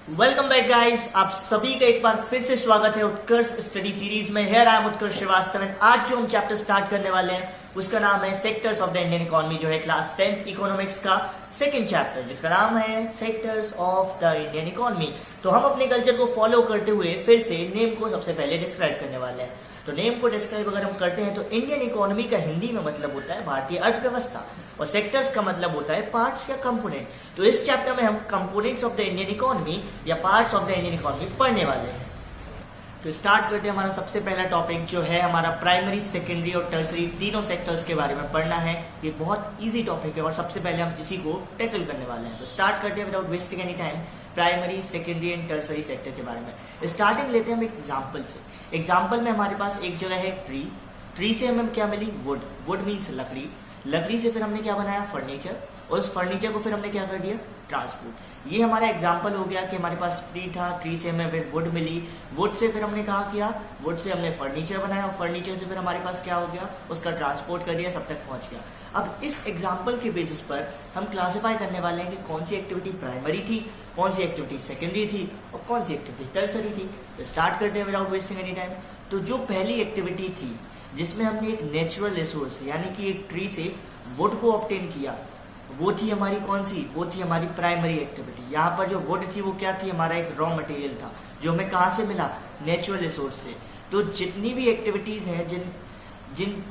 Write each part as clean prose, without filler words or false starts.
Welcome back guys, आप सभी का एक बार फिर से स्वागत है उत्कर्ष स्टडी सीरीज में। हेयर आई एम उत्कर्ष श्रीवास्तव। आज जो हम चैप्टर स्टार्ट करने वाले हैं उसका नाम है sectors of the Indian economy, जो है क्लास 10th इकोनॉमिक्स का सेकंड चैप्टर, जिसका नाम है sectors of the Indian economy. तो हम अपने कल्चर को फॉलो करते हुए फिर से नेम को सबसे पहले डिस्क्राइब करने वाले हैं। तो नेम को डिस्क्राइब अगर हम करते हैं तो इंडियन इकोनॉमी का हिंदी में मतलब होता है भारतीय अर्थव्यवस्था, और सेक्टर्स का मतलब होता है पार्ट्स या कंपोनेंट। तो इस चैप्टर में हम components of the Indian economy या parts of the Indian economy पढ़ने वाले हैं। तो स्टार्ट करते हैं। हमारा सबसे पहला टॉपिक जो है हमारा प्राइमरी, सेकेंडरी और टर्सरी तीनों सेक्टर्स के बारे में पढ़ना है। ये बहुत इजी टॉपिक है और सबसे पहले हम इसी को टैकल करने वाले हैं। तो स्टार्ट करते हैं without wasting any time primary, secondary and tertiary sector के बारे में। स्टार्टिंग लेते हैं हम एक एग्जाम्पल से। एग्जाम्पल में हमारे पास एक जगह है ट्री। ट्री से हमें क्या मिली? वुड। वुड मीन्स लकड़ी। लकड़ी से फिर हमने क्या बनाया? फर्नीचर। और उस फर्नीचर को फिर हमने क्या कर दिया? ट्रांसपोर्ट। ये हमारा एग्जाम्पल हो गया कि हमारे पास ट्री था, ट्री से हमें फिर वुड मिली, वुड से फिर हमने कहा किया, वुड से हमने फर्नीचर बनाया, और फर्नीचर से फिर हमारे पास क्या हो गया? उसका ट्रांसपोर्ट कर दिया, सब तक पहुंच गया। अब इस एग्जाम्पल के बेसिस पर हम क्लासिफाई करने वाले हैं कि कौन सी एक्टिविटी प्राइमरी थी, कौन सी एक्टिविटी सेकेंडरी थी और कौन सी एक्टिविटी टर्सरी थी। तो स्टार्ट करते हैं विदाउट वेस्टिंग एनी टाइम। तो जो पहली एक्टिविटी थी जिसमें हमने एक नेचुरल रिसोर्स यानी कि एक ट्री से वुड को ऑब्टेन किया, वो थी हमारी कौन सी? वो थी हमारी प्राइमरी एक्टिविटी। यहाँ पर जो वुड थी वो क्या थी? हमारा एक रॉ मटेरियल था जो हमें कहाँ से मिला? नेचुरल रिसोर्स से। तो जितनी भी एक्टिविटीज हैं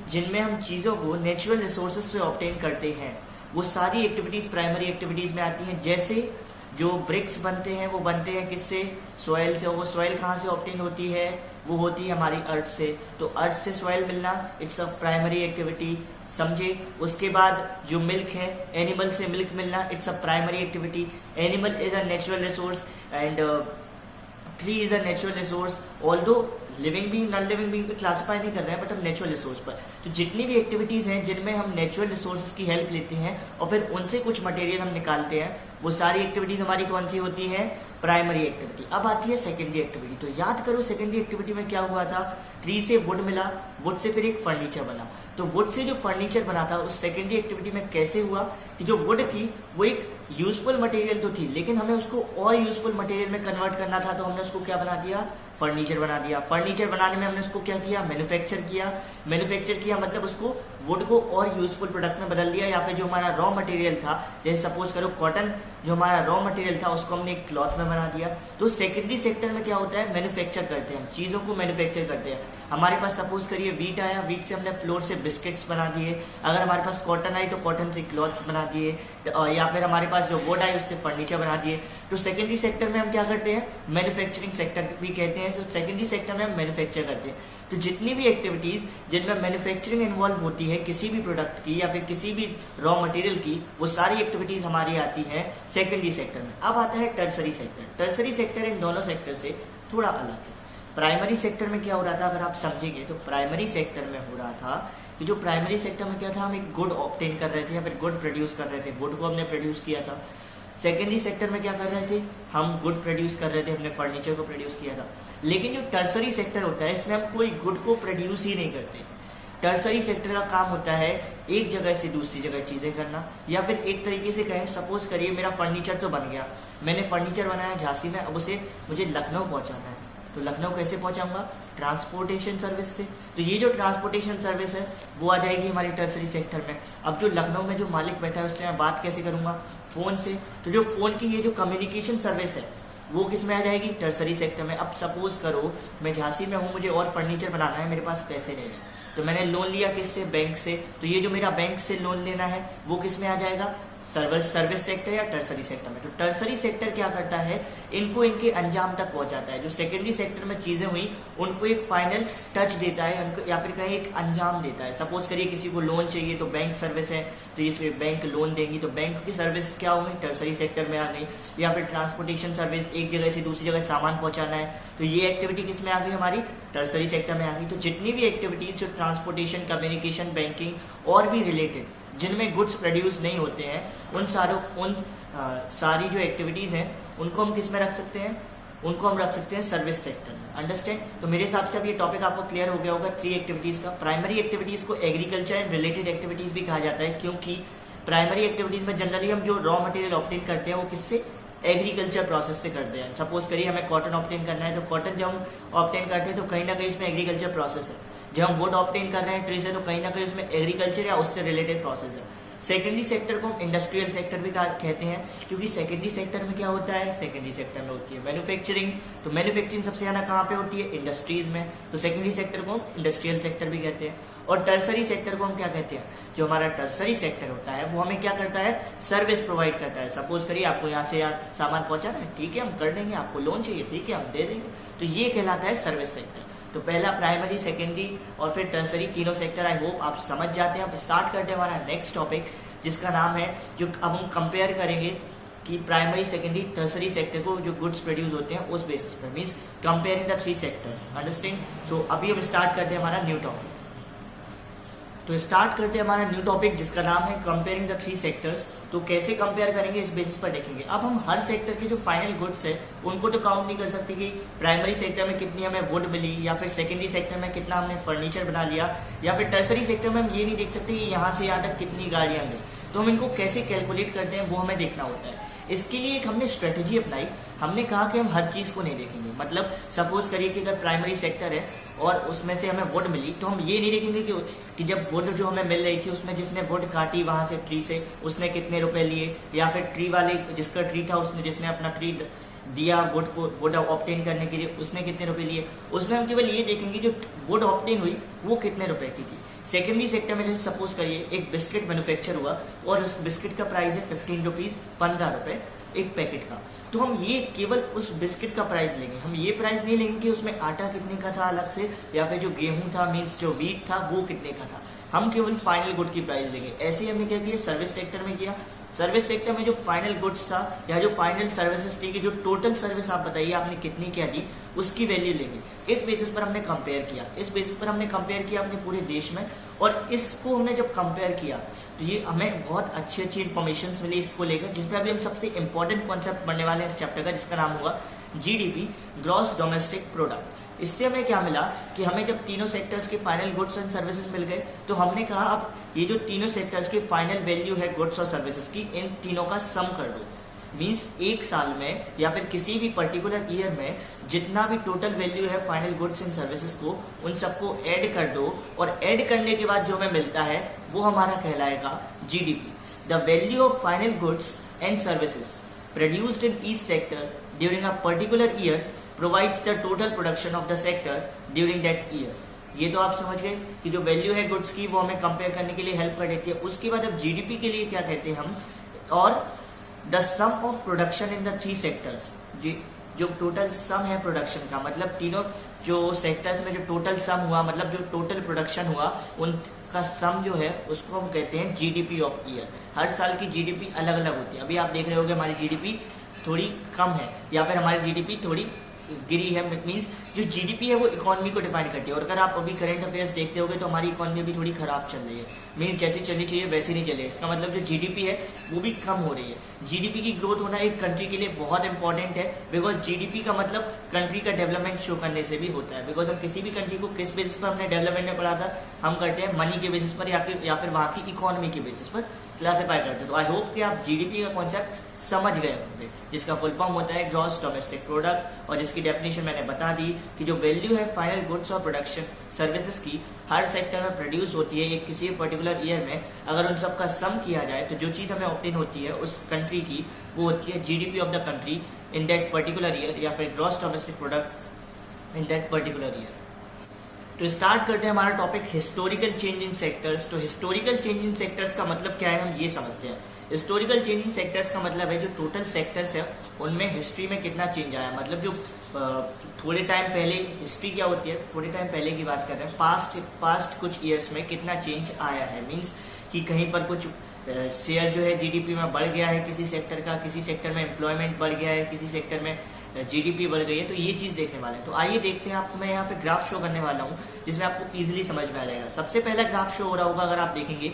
जिनमें हम चीजों को नेचुरल रिसोर्सेज से ऑब्टेन करते हैं, वो सारी एक्टिविटीज प्राइमरी एक्टिविटीज में आती हैं। जैसे जो ब्रिक्स बनते हैं वो बनते हैं किससे? सॉइल से। वो सॉइल कहाँ से ऑब्टेन होती है? वो होती है हमारी अर्थ से। तो अर्थ से सॉइल मिलना, इट्स अ प्राइमरी एक्टिविटी, समझे। उसके बाद जो मिल्क है, एनिमल से मिल्क मिलना, it's a primary activity. Animal is a natural resource and tree is a natural resource. Although living being non living being पे क्लासिफाई नहीं कर रहे हैं, बट हम नेचुरल रिसोर्स पर। तो जितनी भी एक्टिविटीज हैं जिनमें हम नेचुरल रिसोर्सेज की हेल्प लेते हैं और फिर उनसे कुछ मटेरियल हम निकालते हैं, वो सारी एक्टिविटीज हमारी कौन सी होती है? Primary activity. अब आती है सेकेंडरी एक्टिविटी। तो याद करो सेकेंडरी एक्टिविटी में क्या हुआ था? ट्री से वुड मिला, वुड से फिर एक फर्नीचर बना। तो वुड से जो फर्नीचर बना था उस सेकेंडरी एक्टिविटी में कैसे हुआ कि जो वुड थी वो एक यूजफुल मटेरियल तो थी, लेकिन हमें उसको और यूजफुल मटेरियल में कन्वर्ट करना था। तो हमने उसको क्या बना दिया? फर्नीचर बना दिया। फर्नीचर बनाने में हमने उसको क्या किया? मैन्युफैक्चर किया। मैन्युफैक्चर किया मतलब उसको वुड को और यूजफुल प्रोडक्ट में बदल दिया। या फिर जो हमारा रॉ मटेरियल था, जैसे सपोज करो कॉटन, जो हमारा रॉ मटेरियल था उसको हमने एक क्लॉथ में बना दिया। तो सेकेंडरी सेक्टर में क्या होता है? मैन्युफैक्चर करते हैं, चीजों को मैन्युफैक्चर करते हैं। हमारे पास सपोज करिए वीट आया, वीट से हमने फ्लोर से बिस्किट्स बना दिए। अगर हमारे पास कॉटन आई तो कॉटन से क्लॉथ्स बना दिए, या फिर हमारे पास जो वुड आई उससे फर्नीचर बना दिए। तो सेकेंडरी सेक्टर में हम क्या करते हैं? मैन्युफैक्चरिंग सेक्टर भी कहते हैं। सेकेंडरी सेक्टर में हम मैन्युफैक्चर करते हैं। तो जितनी भी एक्टिविटीज जिनमें मैन्युफैक्चरिंग इन्वॉल्व होती है किसी भी प्रोडक्ट की या फिर किसी भी रॉ मटेरियल की, वो सारी एक्टिविटीज हमारी आती है सेकेंडरी सेक्टर में। अब आता है tertiary sector. Tertiary sector in दोनों सेक्टर से थोड़ा अलग है। प्राइमरी सेक्टर में क्या हो रहा था अगर आप समझेंगे तो प्राइमरी सेक्टर में हो रहा था कि जो प्राइमरी सेक्टर में क्या था? हम एक गुड ऑब्टेन कर रहे थे या फिर गुड प्रोड्यूस कर रहे थे, गुड को हमने प्रोड्यूस किया था। सेकेंडरी सेक्टर में क्या कर रहे थे? हम गुड प्रोड्यूस कर रहे थे, हमने फर्नीचर को प्रोड्यूस किया था। लेकिन जो टर्सरी सेक्टर होता है इसमें हम कोई गुड को प्रोड्यूस ही नहीं करते। टर्सरी सेक्टर का काम होता है एक जगह से दूसरी जगह चीजें करना, या फिर एक तरीके से कहें, सपोज करिए मेरा फर्नीचर तो बन गया, मैंने फर्नीचर बनाया झांसी में, अब उसे मुझे लखनऊ पहुंचाना है। तो लखनऊ कैसे पहुंचाऊंगा? ट्रांसपोर्टेशन सर्विस से। तो ये जो ट्रांसपोर्टेशन सर्विस है वो आ जाएगी हमारी टर्सरी सेक्टर में। अब जो लखनऊ में जो मालिक बैठा है उससे मैं बात कैसे करूंगा? फोन से। तो जो फोन की ये जो कम्युनिकेशन सर्विस है वो किस में आ जाएगी? टर्सरी सेक्टर में। अब सपोज करो मैं झांसी में हूँ, मुझे और फर्नीचर बनाना है, मेरे पास पैसे नहीं है, तो मैंने लोन लिया किससे? बैंक से। तो ये जो मेरा बैंक से लोन लेना है वो किस में आ जाएगा? सर्विस सेक्टर या टर्सरी सेक्टर में। तो टर्सरी सेक्टर क्या करता है? इनको इनके अंजाम तक पहुंचाता है। जो सेकेंडरी सेक्टर में चीजें हुई उनको एक फाइनल टच देता है उनको, या फिर कहीं एक अंजाम देता है। सपोज करिए किसी को लोन चाहिए तो बैंक सर्विस है, तो इसे बैंक लोन देंगी, तो बैंक की सर्विस क्या होंगी? टर्सरी सेक्टर में आ गई। या फिर ट्रांसपोर्टेशन सर्विस, एक जगह से दूसरी जगह सामान पहुंचाना है, तो ये एक्टिविटी किस में आ गई? हमारी टर्सरी सेक्टर में आ गई। तो जितनी भी एक्टिविटीज जो ट्रांसपोर्टेशन, कम्युनिकेशन, बैंकिंग और भी रिलेटेड जिनमें गुड्स प्रोड्यूस नहीं होते हैं, सारी जो एक्टिविटीज हैं उनको हम किस में रख सकते हैं? उनको हम रख सकते हैं सर्विस सेक्टर में। अंडरस्टैंड? तो मेरे हिसाब से अब ये टॉपिक आपको क्लियर हो गया होगा। 3 एक्टिविटीज का। प्राइमरी एक्टिविटीज को एग्रीकल्चर एंड रिलेटेड एक्टिविटीज भी कहा जाता है, क्योंकि प्राइमरी एक्टिविटीज में जनरली हम जो रॉ मटेरियल ऑब्टेन करते हैं वो किससे? एग्रीकल्चर प्रोसेस से करते हैं। सपोज करिए हमें कॉटन ऑब्टेन करना है, तो कॉटन जब हम ऑब्टेन करते हैं तो कहीं ना कहीं इसमें एग्रीकल्चर प्रोसेस है। जब हम वुड ऑब्टेन कर रहे हैं ट्री से, तो कहीं ना कहीं उसमें एग्रीकल्चर या उससे रिलेटेड प्रोसेस है। सेकेंडरी सेक्टर को हम इंडस्ट्रियल सेक्टर भी कहते हैं, क्योंकि सेकेंडरी सेक्टर में क्या होता है, सेकेंडरी सेक्टर में होती है मैन्युफैक्चरिंग। तो मैन्युफैक्चरिंग सबसे ज्यादा कहाँ पे होती है, इंडस्ट्रीज में। तो सेकेंडरी सेक्टर को हम इंडस्ट्रियल सेक्टर भी कहते हैं। और टर्सरी सेक्टर को हम क्या कहते हैं, जो हमारा टर्सरी सेक्टर होता है वो हमें क्या करता है, सर्विस प्रोवाइड करता है। सपोज करिए आपको यहाँ से यहाँ सामान पहुंचाना है, ठीक है हम कर देंगे, आपको लोन चाहिए, ठीक है हम दे देंगे। तो ये कहलाता है सर्विस सेक्टर। तो पहला प्राइमरी, सेकेंडरी और फिर टर्सरी, तीनों सेक्टर आई होप आप समझ जाते हैं। अब स्टार्ट करते हैं हमारा नेक्स्ट टॉपिक, जिसका नाम है, जो अब हम कंपेयर करेंगे कि प्राइमरी, सेकेंडरी, टर्सरी सेक्टर को जो गुड्स प्रोड्यूस होते हैं उस बेसिस पर, means comparing the three sectors, understand. So अभी हम स्टार्ट करते हैं हमारा न्यू टॉपिक। तो स्टार्ट करते हैं हमारा न्यू टॉपिक, जिसका नाम है कंपेयरिंग द थ्री सेक्टर्स। तो कैसे कंपेयर करेंगे इस बेसिस पर देखेंगे। अब हम हर सेक्टर के जो फाइनल गुड्स है उनको तो काउंट नहीं कर सकते कि प्राइमरी सेक्टर में कितनी हमें वुड मिली, या फिर सेकेंडरी सेक्टर में कितना हमने फर्नीचर बना लिया, या फिर टर्सरी सेक्टर में हम ये नहीं देख सकते कि यहाँ से यहाँ तक कितनी गाड़ियां गई। तो हम इनको कैसे कैलकुलेट करते हैं वो हमें देखना होता है। इसके लिए एक हमने स्ट्रेटेजी अपनाई। हमने कहा कि हम हर चीज को नहीं देखेंगे। मतलब सपोज करिए कि अगर प्राइमरी सेक्टर है और उसमें से हमें वुड मिली, तो हम ये नहीं देखेंगे कि जब वुड जो हमें मिल रही थी उसमें जिसने वुड काटी वहां से ट्री से, उसने कितने रुपए लिए, या फिर ट्री वाले जिसका ट्री था उसने जिसने अपना ट्री दिया वुड को, वुड ऑब्टेन करने के लिए उसने कितने रुपए लिए। उसमें हम केवल ये देखेंगे जो वुड ऑब्टेन हुई वो कितने रुपए की थी। सेकेंडरी सेक्टर में जैसे सपोज करिए एक बिस्किट मैन्युफैक्चर हुआ और उस बिस्किट का प्राइस है 15 रुपीज, 15 रुपए एक पैकेट का। तो हम ये केवल उस बिस्किट का प्राइस लेंगे, हम ये प्राइस नहीं लेंगे कि उसमें आटा कितने का था अलग से, या फिर जो गेहूं था मीन्स जो वीट था वो कितने का था। हम केवल फाइनल गुड की प्राइस लेंगे। ऐसे ही हमने क्या किया, सर्विस सेक्टर में किया। सर्विस सेक्टर में जो फाइनल गुड्स था या जो फाइनल सर्विसेज थी, कि जो टोटल सर्विस आप बताइए आपने कितनी क्या दी, उसकी वैल्यू लेंगे। इस बेसिस पर हमने कंपेयर किया। इस बेसिस पर हमने कंपेयर किया अपने पूरे देश में। और इसको हमने जब कंपेयर किया तो ये हमें बहुत अच्छी अच्छी इन्फॉर्मेशन मिली इसको लेकर, जिसमें अभी हम सबसे इंपॉर्टेंट कॉन्सेप्ट पढ़ने वाले हैं इस चैप्टर का, जिसका नाम होगा जीडीपी, ग्रॉस डोमेस्टिक प्रोडक्ट। इससे हमें क्या मिला कि हमें जब तीनों सेक्टर्स के फाइनल गुड्स एंड सर्विसेज मिल गए, तो हमने कहा अब ये जो तीनों सेक्टर्स की फाइनल वैल्यू है गुड्स और सर्विसेज की, इन तीनों का सम कर दो। मींस एक साल में या फिर किसी भी पर्टिकुलर ईयर में जितना भी टोटल वैल्यू है फाइनल गुड्स एंड सर्विसेज को, उन सबको ऐड कर दो। और ऐड करने के बाद जो हमें मिलता है वो हमारा कहलाएगा GDP, the value of final goods and services produced in each sector during a particular year provides the total production of the sector during that year। ये तो आप समझ गए कि जो वैल्यू है गुड्स की वो हमें कंपेयर करने के लिए हेल्प कर देती है। उसके बाद अब जीडीपी के लिए क्या कहते हैं हम, और the sum of production in the three sectors, जो टोटल सम है प्रोडक्शन का, मतलब तीनों जो सेक्टर्स में जो टोटल सम हुआ, मतलब जो टोटल प्रोडक्शन हुआ उनका सम जो है उसको हम कहते हैं जीडीपी ऑफ ईयर। हर साल की जीडीपी अलग अलग होती है। अभी आप देख रहे होंगे हमारी जीडीपी थोड़ी कम है या फिर हमारी जीडीपी थोड़ी गिरी है। मीन्स जो जीडीपी है वो इकोनॉमी को डिफाइन करती है। और अगर आप अभी करंट अफेयर्स देखते होगे तो हमारी इकोनॉमी भी थोड़ी खराब चल रही है। मीन्स जैसी चलनी चाहिए वैसी नहीं चल रही है। इसका मतलब जो जीडीपी है वो भी कम हो रही है। जीडीपी की ग्रोथ होना एक कंट्री के लिए बहुत इंपॉर्टेंट है, बिकॉज जीडीपी का मतलब कंट्री का डेवलपमेंट शो करने से भी होता है। बिकॉज हम किसी भी कंट्री को किस बेसिस पर हमने डेवलपमेंट में पढ़ा था, हम करते हैं मनी के बेसिस पर या फिर वहाँ की इकोनॉमी के बेसिस पर क्लासीफाई करते हैं। तो आई होप कि आप जीडीपी का कॉन्सेप्ट समझ गए होंगे, जिसका फुल फॉर्म होता है ग्रॉस डोमेस्टिक प्रोडक्ट, और जिसकी डेफिनेशन मैंने बता दी कि जो वैल्यू है फाइनल गुड्स और प्रोडक्शन सर्विसेज की हर सेक्टर में प्रोड्यूस होती है एक किसी पर्टिकुलर ईयर में, अगर उन सब का सम किया जाए तो जो चीज हमें ऑब्टेन होती है उस कंट्री की वो होती है GDP of the country in that particular year, या फिर gross domestic product in that particular year. तो स्टार्ट करते हैं हमारा topic historical change in sectors. तो हिस्टोरिकल चेंज इन सेक्टर्स का मतलब क्या है, हम ये समझते हैं। हिस्टोरिकल चेंज इन सेक्टर्स का मतलब है जो टोटल सेक्टर्स है उनमें हिस्ट्री में कितना चेंज आया। मतलब जो थोड़े टाइम पहले, हिस्ट्री क्या होती है, थोड़े टाइम पहले की बात कर रहे हैं, पास्ट कुछ ईयर्स में कितना चेंज आया है। मीन्स कि कहीं पर कुछ शेयर जो है जीडीपी में बढ़ गया है किसी सेक्टर का, किसी सेक्टर में एम्प्लॉयमेंट बढ़ गया है, किसी सेक्टर में जीडीपी बढ़ गई है। तो ये चीज देखने वाले हैं। तो आइए देखते हैं। आपको मैं यहाँ पे ग्राफ शो करने वाला हूँ जिसमें आपको इजीली समझ में आ जाएगा। सबसे पहला ग्राफ शो हो रहा होगा, अगर आप देखेंगे,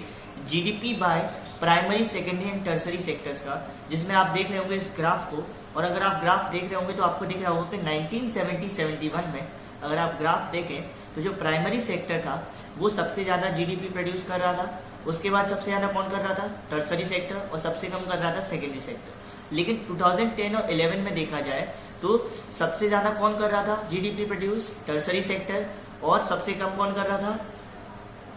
GDP by primary, secondary and tertiary sectors का, जिसमें आप देख रहे होंगे इस ग्राफ को। और अगर आप ग्राफ देख रहे होंगे तो आपको दिख रहा होगा कि 1970-71 में अगर आप ग्राफ देखें तो जो प्राइमरी सेक्टर था वो सबसे ज्यादा जीडीपी प्रोड्यूस कर रहा था। उसके बाद सबसे ज्यादा कौन कर रहा था, टर्सरी सेक्टर, और सबसे कम कर रहा था सेकेंडरी सेक्टर। लेकिन 2010 और 11 में देखा जाए तो सबसे ज्यादा कौन कर रहा था जीडीपी प्रोड्यूस, टर्सरी सेक्टर, और सबसे कम कौन कर रहा था,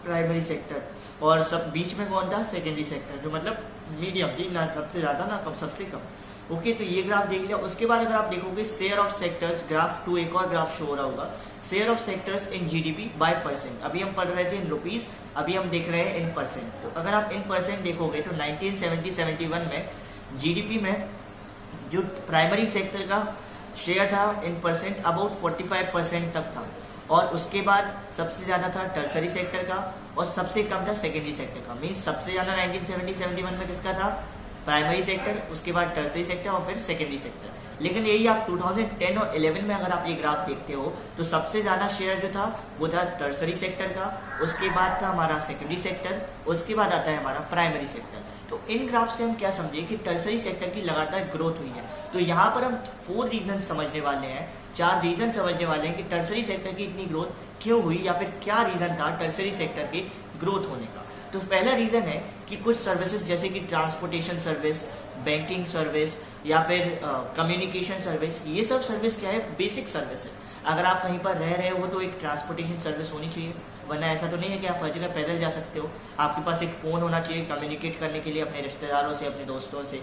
प्राइमरी सेक्टर, और सब बीच में कौन था, सेकेंडरी सेक्टर, जो मतलब मीडियम थी, ना सबसे ज्यादा ना कम, सबसे कम। ओके, तो ये ग्राफ देख लिया। उसके बाद अगर आप देखोगे शेयर ऑफ सेक्टर्स, ग्राफ 2 एक और ग्राफ शो हो रहा होगा, share of sectors in GDP bye percent. अभी हम पढ़ रहे थे इन रुपीज, अभी हम देख रहे हैं इन परसेंट। तो अगर आप इन परसेंट देखोगे तो 1970-71 में जीडीपी में जो प्राइमरी सेक्टर का शेयर था इन परसेंट अबाउट 45% तक था, और उसके बाद सबसे ज्यादा था टर्सरी सेक्टर का और सबसे कम था सेकेंडरी सेक्टर का। मीन्स सबसे ज्यादा 1970-71 में किसका था, प्राइमरी सेक्टर, उसके बाद टर्सरी सेक्टर और फिर सेकेंडरी सेक्टर। लेकिन यही आप 2010 और 11 में अगर आप ये ग्राफ देखते हो तो सबसे ज्यादा शेयर जो था वो था टर्सरी सेक्टर का, उसके बाद था हमारा सेकेंडरी सेक्टर, उसके बाद आता है हमारा प्राइमरी सेक्टर। तो इन ग्राफ से हम क्या समझे कि टर्सरी सेक्टर की लगातार ग्रोथ हुई है। तो यहाँ पर हम 4 रीजन समझने वाले हैं, 4 रीजन समझने वाले हैं कि टर्सरी सेक्टर की इतनी ग्रोथ क्यों हुई, या फिर क्या रीजन था टर्सरी सेक्टर की ग्रोथ होने का। तो पहला रीजन है कि कुछ सर्विसेज जैसे कि ट्रांसपोर्टेशन सर्विस, बैंकिंग सर्विस या फिर कम्युनिकेशन सर्विस, ये सब सर्विस क्या है, बेसिक सर्विस है। अगर आप कहीं पर रह रहे हो तो एक ट्रांसपोर्टेशन सर्विस होनी चाहिए, वरना ऐसा तो नहीं है कि आप हर जगह पैदल जा सकते हो। आपके पास एक फ़ोन होना चाहिए कम्युनिकेट करने के लिए अपने रिश्तेदारों से, अपने दोस्तों से।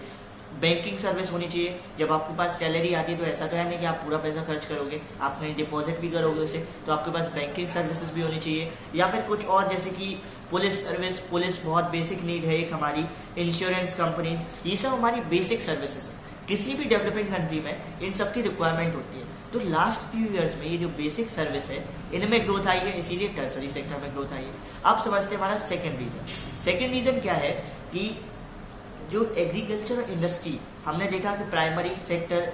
बैंकिंग सर्विस होनी चाहिए, जब आपके पास सैलरी आती है तो ऐसा तो है नहीं कि आप पूरा पैसा खर्च करोगे, आप कहीं डिपॉजिट भी करोगे उसे, तो आपके पास बैंकिंग सर्विसेज भी होनी चाहिए। या फिर कुछ और जैसे कि पुलिस सर्विस, पुलिस बहुत बेसिक नीड है एक हमारी, इंश्योरेंस कंपनीज, ये सब हमारी बेसिक सर्विसेज है। किसी भी डेवलपिंग कंट्री में इन सब की रिक्वायरमेंट होती है। तो लास्ट फ्यू इयर्स में ये जो बेसिक सर्विस है इनमें ग्रोथ आई है, इसीलिए टर्सरी सेक्टर में ग्रोथ आई है। अब समझते हैं हमारा सेकेंड रीजन। सेकेंड रीजन क्या है कि जो एग्रीकल्चर और इंडस्ट्री, हमने देखा कि प्राइमरी सेक्टर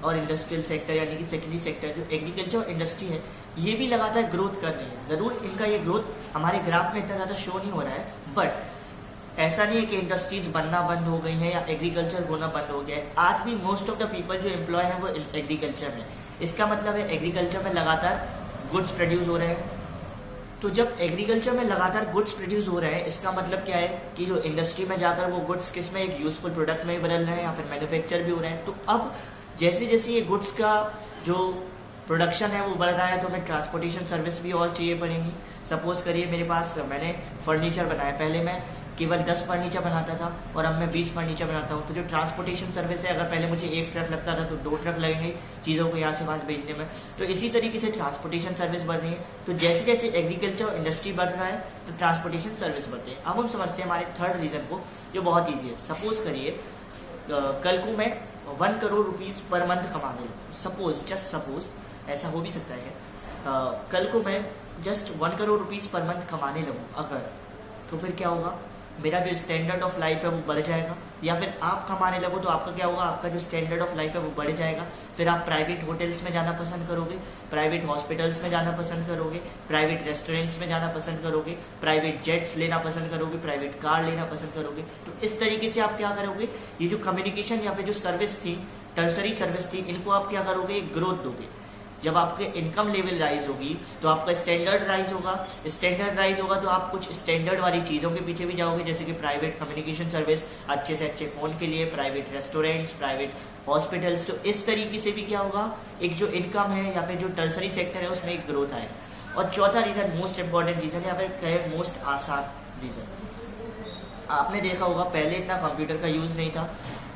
और इंडस्ट्रियल सेक्टर यानी कि सेकेंडरी सेक्टर, जो एग्रीकल्चर और इंडस्ट्री है ये भी लगातार ग्रोथ कर रही है। जरूर इनका ये ग्रोथ हमारे ग्राफ में इतना ज्यादा शो नहीं हो रहा है, बट ऐसा नहीं है कि इंडस्ट्रीज बनना बंद हो गई है या एग्रीकल्चर होना बंद हो गया है। आज भी मोस्ट ऑफ द पीपल जो एम्प्लॉय है वो एग्रीकल्चर में। इसका मतलब है एग्रीकल्चर में लगातार गुड्स प्रोड्यूस हो रहे हैं। तो जब एग्रीकल्चर में लगातार गुड्स प्रोड्यूस हो रहे हैं, इसका मतलब क्या है कि जो इंडस्ट्री में जाकर वो गुड्स किस में, एक यूजफुल प्रोडक्ट में बदल रहे हैं या फिर मैन्युफैक्चर भी हो रहे हैं। तो अब जैसे जैसे ये गुड्स का जो प्रोडक्शन है वो बढ़ रहा है तो हमें ट्रांसपोर्टेशन सर्विस भी और चाहिए पड़ेंगी। सपोज करिए मेरे पास, मैंने फर्नीचर बनाया, पहले मैं केवल 10 फर्नीचर बनाता था और अब मैं 20 फर्नीचर बनाता हूँ। तो जो ट्रांसपोर्टेशन सर्विस है, अगर पहले मुझे 1 ट्रक लगता था तो 2 ट्रक लगेंगे चीज़ों को यहाँ से वहाँ भेजने में। तो इसी तरीके से ट्रांसपोर्टेशन सर्विस बढ़ रही है। तो जैसे जैसे एग्रीकल्चर और इंडस्ट्री बढ़ रहा है तो ट्रांसपोर्टेशन सर्विस बढ़ रही है। अब हम समझते हैं हमारे थर्ड रीजन को, जो बहुत ईजी है। सपोज करिए कल को मैं 1 करोड़ रुपीज़ पर मंथ कमाने लगूँ, सपोज, जस्ट सपोज, ऐसा हो भी सकता है। कल को मैं just 1 crore rupees per month कमाने लगूँ अगर, तो फिर क्या होगा, मेरा जो स्टैंडर्ड ऑफ लाइफ है वो बढ़ जाएगा। या फिर आप कमाने लगो तो आपका क्या होगा, आपका जो स्टैंडर्ड ऑफ लाइफ है वो बढ़ जाएगा। फिर आप प्राइवेट होटल्स में जाना पसंद करोगे, प्राइवेट हॉस्पिटल्स में जाना पसंद करोगे, प्राइवेट रेस्टोरेंट्स में जाना पसंद करोगे, प्राइवेट जेट्स लेना पसंद करोगे, प्राइवेट कार लेना पसंद करोगे। तो इस तरीके से आप क्या करोगे, ये जो कम्युनिकेशन या फिर जो सर्विस थी, टर्सरी सर्विस थी, इनको आप क्या करोगे, ग्रोथ दोगे। जब आपके इनकम लेवल राइज होगी तो आपका स्टैंडर्ड राइज होगा, स्टैंडर्ड राइज होगा तो आप कुछ स्टैंडर्ड वाली चीज़ों के पीछे भी जाओगे, जैसे कि प्राइवेट कम्युनिकेशन सर्विस, अच्छे से अच्छे फ़ोन के लिए, प्राइवेट रेस्टोरेंट्स, प्राइवेट हॉस्पिटल्स। तो इस तरीके से भी क्या होगा, एक जो इनकम है या फिर जो टर्सरी सेक्टर है उसमें एक ग्रोथ आएगा। और चौथा रीज़न, मोस्ट इंपॉर्टेंट रीज़न है, या फिर कहे मोस्ट आसान रीज़न, आपने देखा होगा पहले इतना कंप्यूटर का यूज़ नहीं था,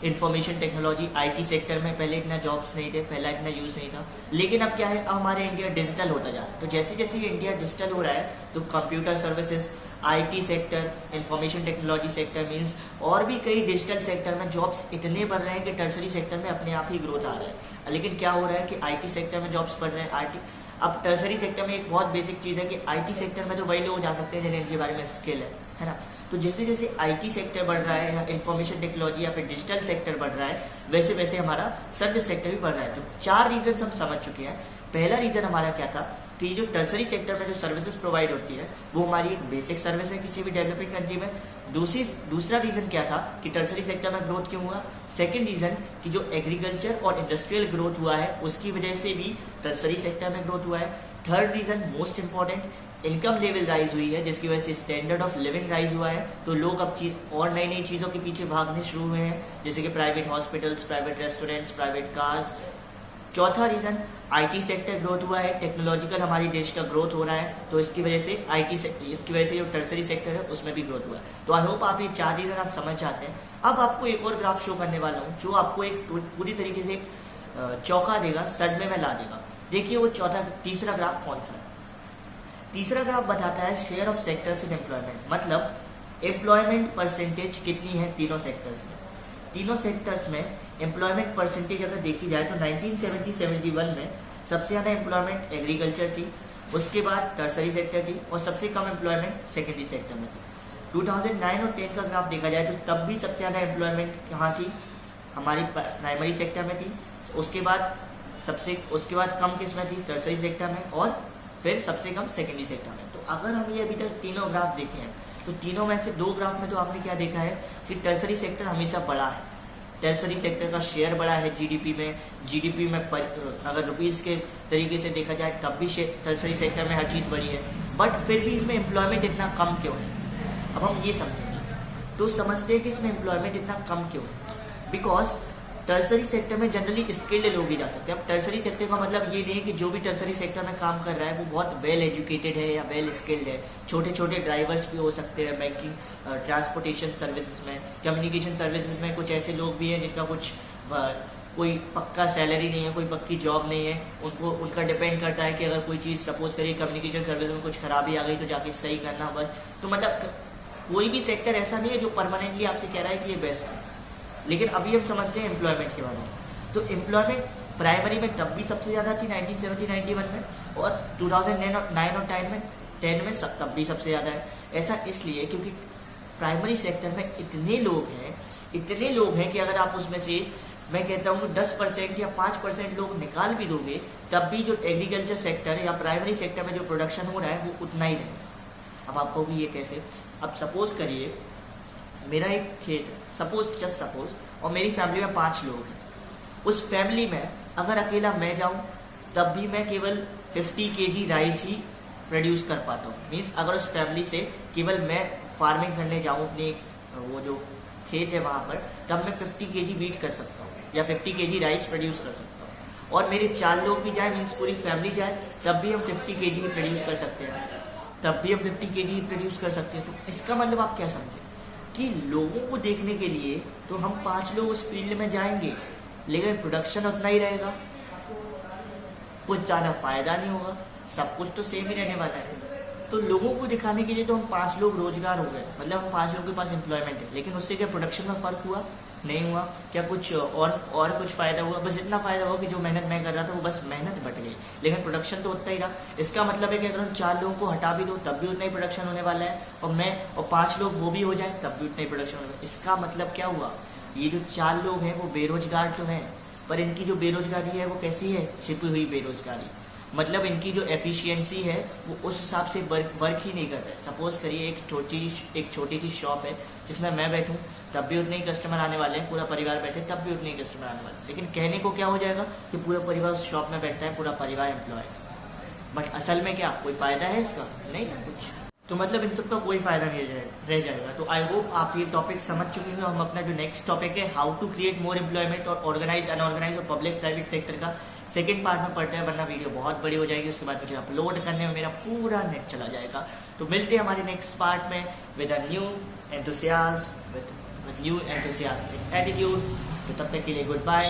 इंफॉर्मेशन टेक्नोलॉजी आईटी सेक्टर में पहले इतना जॉब्स नहीं थे, पहला इतना यूज़ नहीं था। लेकिन अब क्या है, अब हमारे इंडिया डिजिटल होता जा रहा है। तो जैसे जैसे ये इंडिया डिजिटल हो रहा है तो computer services, IT sector, information technology sector means और भी कई डिजिटल सेक्टर में जॉब्स इतने बढ़ रहे हैं कि टर्सरी सेक्टर में अपने आप ही ग्रोथ आ रहा है। लेकिन क्या हो रहा है कि आईटी सेक्टर में जॉब्स बढ़ रहे हैं, आईटी, अब टर्सरी सेक्टर में एक बहुत बेसिक चीज़ है कि आईटी सेक्टर में तो वही लोग जा सकते हैं जिन्हें इनके बारे में स्किल है ना। तो जैसे जैसे आईटी सेक्टर बढ़ रहा है या इंफॉर्मेशन टेक्नोलॉजी या फिर डिजिटल सेक्टर बढ़ रहा है, वैसे वैसे हमारा सर्विस सेक्टर भी बढ़ रहा है। तो 4 रीजन हम समझ चुके हैं। पहला रीजन हमारा क्या था कि जो टर्सरी सेक्टर में जो सर्विसेज प्रोवाइड होती है वो हमारी एक बेसिक सर्विस है किसी भी डेवलपिंग कंट्री में। दूसरा रीजन क्या था कि टर्सरी सेक्टर में ग्रोथ क्यों हुआ। सेकंड रीजन कि जो एग्रीकल्चर और इंडस्ट्रियल ग्रोथ हुआ है उसकी वजह से भी टर्सरी सेक्टर में ग्रोथ हुआ है। Third reason most important, income level rise हुई है, जिसकी वजह से स्टैंडर्ड ऑफ लिविंग राइज हुआ है, तो लोग अब और नई नई चीज़ों के पीछे भागने शुरू हुए हैं, जैसे कि private hospitals, private restaurants, private cars. चौथा रीजन आईटी सेक्टर ग्रोथ हुआ है, टेक्नोलॉजिकल हमारे देश का ग्रोथ हो रहा है, तो इसकी वजह से इसकी वजह से जो टर्सरी सेक्टर है उसमें भी ग्रोथ हुआ है। तो आई होप आप ये 4 रीजन आप समझ जाते हैं। अब आपको एक और ग्राफ शो करने वाला हूँ जो आपको एक पूरी तरीके से चौंका देगा, सदमे में ला देगा। देखिए वो तीसरा ग्राफ कौन सा है। तीसरा ग्राफ बताता है share of sectors in employment, मतलब एम्प्लॉयमेंट परसेंटेज कितनी है तीनों सेक्टर्स में। तीनों सेक्टर्स में एम्प्लॉयमेंट परसेंटेज अगर देखी जाए तो 1970-71 में सबसे ज़्यादा एम्प्लॉयमेंट एग्रीकल्चर थी, उसके बाद टर्सरी सेक्टर थी और सबसे कम एम्प्लॉयमेंट सेकेंडरी सेक्टर में थी। 2009 और 10 का ग्राफ देखा जाए तो तब भी सबसे ज़्यादा एम्प्लॉयमेंट कहाँ थी, हमारी प्राइमरी सेक्टर में थी, उसके बाद कम किस में थी, टर्सरी सेक्टर में, और फिर सबसे कम सेकेंडरी सेक्टर में। तो अगर हम ये अभी तक तीनों ग्राफ देखे हैं तो तीनों में से 2 ग्राफ में तो आपने क्या देखा है कि टर्सरी सेक्टर हमेशा बड़ा है, टर्सरी सेक्टर का शेयर बड़ा है जीडीपी में अगर रुपीस के तरीके से देखा जाए तब भी टर्सरी सेक्टर में हर चीज़ बड़ी है, बट फिर भी इसमें एम्प्लॉयमेंट इतना कम क्यों है। अब हम ये समझेंगे तो समझते हैं कि इसमें एम्प्लॉयमेंट इतना कम क्यों है। बिकॉज टर्सरी सेक्टर में जनरली स्किल्ड लोग ही जा सकते हैं। अब टर्सरी सेक्टर का मतलब ये नहीं है कि जो भी टर्सरी सेक्टर में काम कर रहा है वो बहुत वेल एजुकेटेड है या वेल स्किल्ड है। छोटे छोटे ड्राइवर्स भी हो सकते हैं बैंकिंग, ट्रांसपोर्टेशन सर्विसेज में, कम्युनिकेशन सर्विसेज में कुछ ऐसे लोग भी हैं जिनका कोई पक्का सैलरी नहीं है, कोई पक्की जॉब नहीं है, उनका डिपेंड करता है कि अगर कोई चीज़ सपोज करिए कम्युनिकेशन सर्विस में कुछ खराबी आ गई तो जाके सही करना बस। तो मतलब कोई भी सेक्टर ऐसा नहीं है जो परमानेंटली आपसे कह रहा है कि ये बेस्ट है। लेकिन अभी हम समझते हैं एम्प्लॉयमेंट के बारे में। तो एम्प्लॉयमेंट प्राइमरी में तब भी सबसे ज़्यादा थी 1970-91 में, और 2009 और 10 में तब भी सबसे ज़्यादा है। ऐसा इसलिए क्योंकि प्राइमरी सेक्टर में इतने लोग हैं कि अगर आप उसमें से मैं कहता हूँ 10% या 5% लोग निकाल भी दोगे तब भी जो एग्रीकल्चर सेक्टर या प्राइमरी सेक्टर में जो प्रोडक्शन हो रहा है वो उतना ही रहेगा। अब आपको भी ये कैसे, अब सपोज करिए मेरा एक खेत है, जस्ट सपोज, और मेरी फैमिली में 5 लोग हैं। उस फैमिली में अगर अकेला मैं जाऊं तब भी मैं केवल 50 kg राइस ही प्रोड्यूस कर पाता हूँ। मीन्स अगर उस फैमिली से केवल मैं फार्मिंग करने जाऊँ अपने वो जो खेत है वहाँ पर, तब मैं 50 kg वीट कर सकता हूँ या 50 kg राइस प्रोड्यूस कर सकता हूँ। और मेरे 4 लोग भी जाए, मीन्स पूरी फैमिली जाए, तब भी हम 50 kg ही प्रोड्यूस कर सकते हैं। तो इसका मतलब आप क्या समझे कि लोगों को देखने के लिए तो हम 5 लोग उस फील्ड में जाएंगे, लेकिन प्रोडक्शन उतना ही रहेगा, कुछ ज़्यादा फायदा नहीं होगा, सब कुछ तो सेम ही रहने वाला है। तो लोगों को दिखाने के लिए तो हम 5 लोग रोजगार हो गए, मतलब हम 5 लोगों के पास एम्प्लॉयमेंट है, लेकिन उससे क्या प्रोडक्शन में फर्क हुआ? नहीं हुआ। क्या कुछ और कुछ फायदा हुआ? बस इतना फायदा हुआ कि जो मेहनत मैं कर रहा था वो बस मेहनत बट गई, लेकिन प्रोडक्शन तो उतना ही रहा। इसका मतलब है कि अगर हम 4 लोगों को हटा भी दो तब भी उतना ही प्रोडक्शन होने वाला है, और 5 लोग वो भी हो जाए तब भी उतना ही प्रोडक्शन होने वाला है। इसका मतलब क्या हुआ? ये जो 4 लोग हैं वो बेरोजगार तो हैं, पर इनकी जो बेरोजगारी है वो कैसी है? छिपी हुई बेरोजगारी। मतलब इनकी जो एफिशिएंसी है वो उस हिसाब से वर्क ही नहीं कर रहा है। सपोज करिए एक छोटी सी शॉप है जिसमें मैं बैठूं तब भी उतने ही कस्टमर आने वाले हैं, पूरा परिवार बैठे तब भी उतने ही कस्टमर आने वाले हैं, लेकिन कहने को क्या हो जाएगा कि पूरा परिवार उस शॉप में बैठता है, पूरा परिवार एम्प्लॉय है, बट असल में क्या कोई फायदा है इसका? नहीं है कुछ। तो मतलब इन सब का कोई फायदा नहीं रह जाएगा। तो आई होप आप ये टॉपिक समझ चुके हैं। हम अपना जो नेक्स्ट टॉपिक है how to create more employment और ऑर्गेनाइज अनऑर्गेनाइज और पब्लिक प्राइवेट सेक्टर का सेकंड पार्ट में पढ़ते हैं, वरना वीडियो बहुत बड़ी हो जाएगी, उसके बाद मुझे अपलोड करने में मेरा पूरा नेट चला जाएगा। तो मिलते हैं हमारे नेक्स्ट पार्ट में with a new enthusiasm, with new enthusiastic attitude. तो तब तक के लिए गुड बाय।